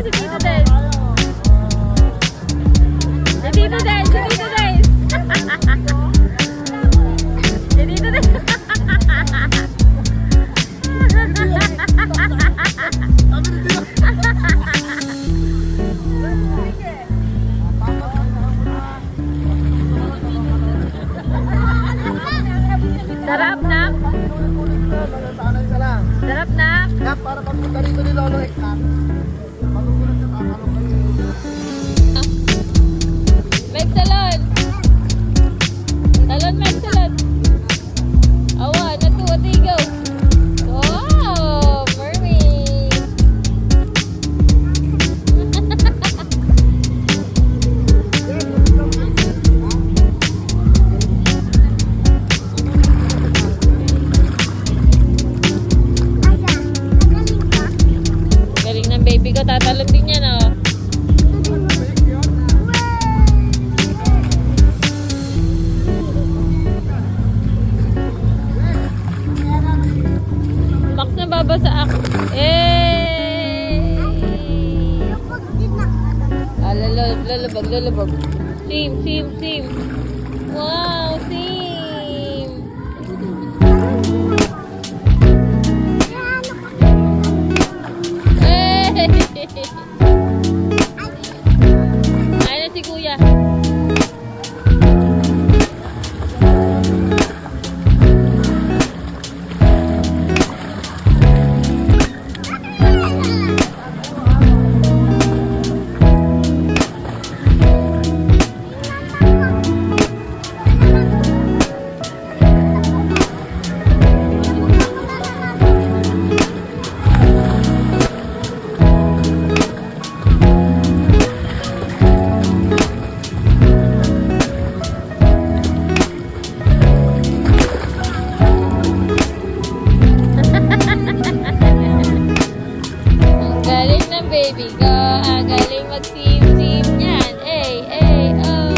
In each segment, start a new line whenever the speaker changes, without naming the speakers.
si Tito Des. Si Tito Des, si Tito Des. Si Tito Des. Sarap na? Sarap na?
Yan, para pagpunta rito ni Lolo Hector. Magugulat sa takalong kayo.
Meg talon! Talon, Meg talon! Awa, natuwa, tigo! Wow! Mermaid! Galing ng baby ko, tatalon din yan, oh. Max na babasa ako. Ah, lalabag, lalabag. Sim, sim, sim. Wow, sim. Hey! Ayun na si Kuya. Galing ng baby ko, ang galing mag-sim-sim niyan. Ay, ay, oh.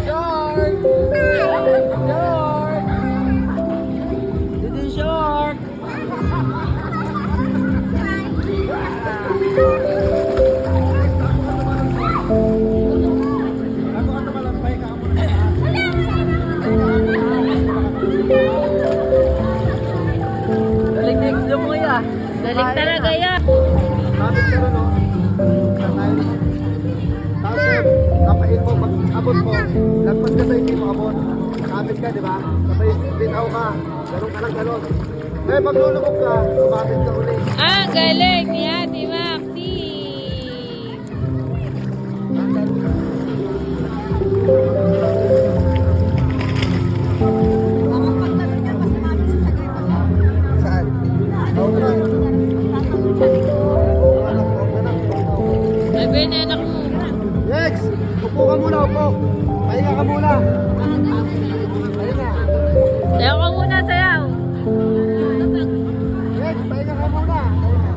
Shark! Shark! This is shark! Daling next na mo kaya.
Galing talaga yan.
Kapit ka no? Tapos kapain mo, pag abot mo, lagpas ka sa hindi mo abot. Kapit ka, di ba? Kapag bitaw ka, ganun ka lang ganun. Kaya pag lulubog ka, kumapit ka ulit.
Ah, galing ni Ate Maxi.
Saan? Outrun.
Sabi na anak mo.
Next! Upo ka muna, upo. Pahinga ka muna. Pahinga.
Sayaw ka muna, sayaw.
Next, pahinga ka muna. Pahinga.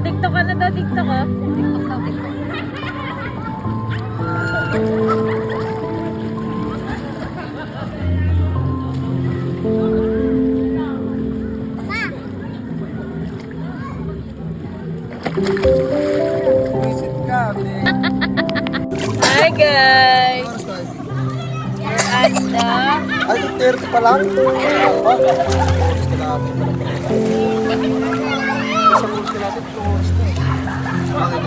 TikTok ka na daw, TikTok ka. TikTok daw, TikTok.
Visit ka, ate.
Hi guys! We're at the...
Ay, 30 pa lang? Oh, gusto namin pa lang pala. Sa gusto natin, 2 hours na eh. Bakit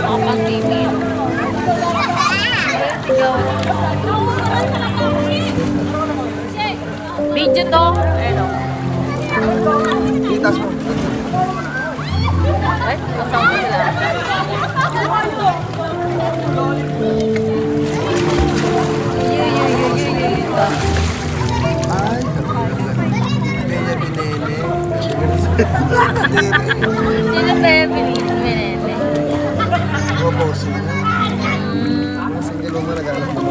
Ako pang TV. Video to. Ayun o.
Kitas mo.
Ay, kasama ko sila.
Ay, Bea Binene.
Sino Bebe? Minete.
Opo, sila. Single mo nag-anak mo.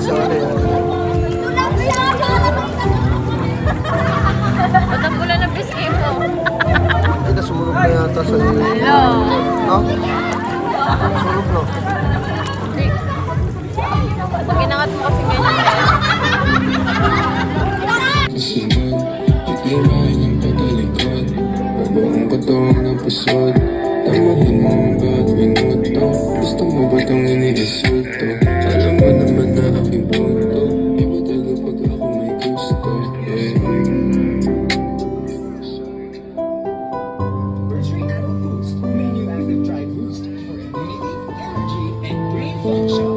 Sorry.
Ba't ang pula ng biscuit mo?
Ay, nasunog na yata sa iyo.
Hello.
No? Sunog no?
Pag inangat mo kasi ganyan.
Kasunod, itlirahin ang patalikod Babuong katong ng pusod Tamahin mo ang bawat minuto Gusto mo ba itong iniresulto? Alam mo naman na aking punto Iba talaga pag ako may gusto Yeah
Bergery Animal Boost. Menu Active Dry Boost for immunity, energy, and brain function.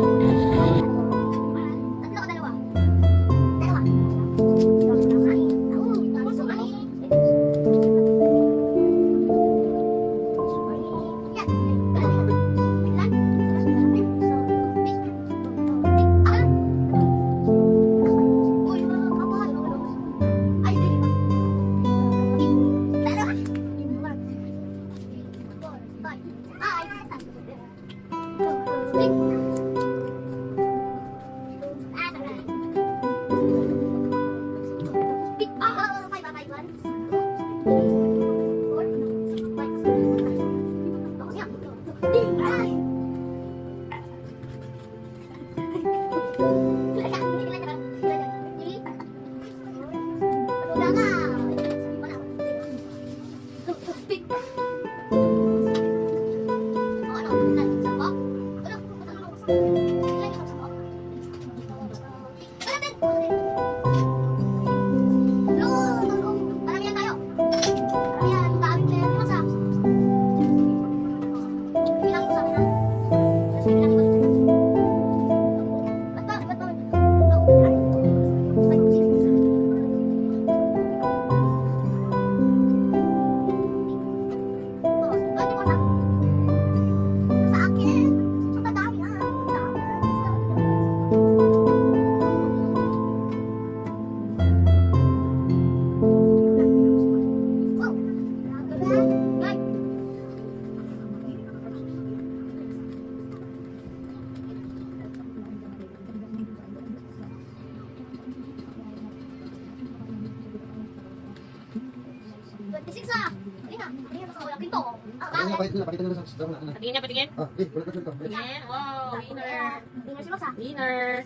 Napakita na sa daw na.
Patingin na, patingin.
Ah, balik na dito.
Patingin. Wow, winner.
Dinner si Rosa.
Winner.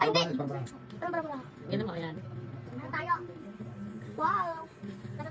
Ay, hindi.
Baba.
Ano ba?
Yan mo, yan.
Ano tayo? Wow. Ano